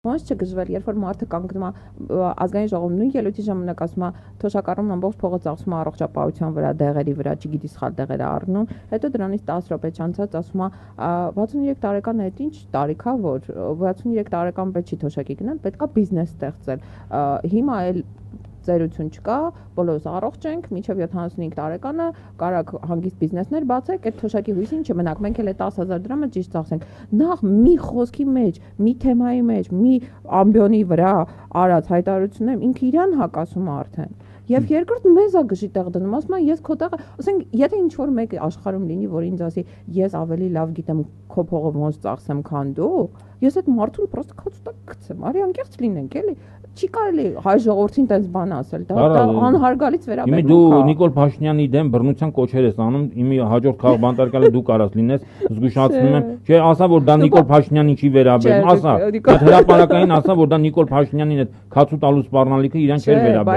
Ոնց չգժվել, երբ որ մարդը կանգնում է ազգային ժողովում նույն ելույթի ժամանակ ասում է թոշակառումն ամբողջ փողը ծախսում է առողջապահության վրա, դեղերի վրա, չգիտի սխալ դեղեր է առնում, հետո դրանից 10 րոպե չանցած ասում է 63 տարեկան է, ինչ տարիք է, որ 63 տարեկան պետք չի թոշակի գնալ, պետքա բիզնես ստեղծել։ Հիմա էլ ծերություն չկա, բոլորս առողջ ենք, մինչև 75 տարեկանը կարաք հանգիստ բիզնեսներ բացեք, այդ թոշակի հույսին չմնաք, մենք էլ 10,000 դրամը ճիշտ ծախսենք։ Նախ մի խոսքի մեջ, մի թեմայի մեջ, մի ամբիոնի վրա արած հայտարարություններ ինքը իրան հակասում է արդեն։ Եվ երկրորդ մեզ է գժի տեղ դնում, ասում է ես քո տեղը, ասենք, եթե ինչ որ մեկ աշխարհում լինի, որ ինձ ասի, ես ավելի լավ գիտեմ քո փողը ոնց ծախսեմ, քան դու, ես այդ մարդուն պրոստը քացուտակ գցեմ, արի անկեղծ լինենք, էլի։ Չի կարելի հայ ժողովրդին տես բան ասել, դա անհարգալից վերաբերվում է։ Դու Նիկոլ Փաշինյանի դեմ բռնության կոչեր ես անում, իմի հաջորդ քաղաք բանտարկալը դու կարաս լինես, զգուշացնում եմ, չէ, ասա որ դա Նիկոլ Փաշինյանին չի վերաբերում, ասա, այդ հրապարակային ասա որ դա Նիկոլ Փաշինյանին այդ քացու տալու սպառնալիքը իրան չէր վերաբերում։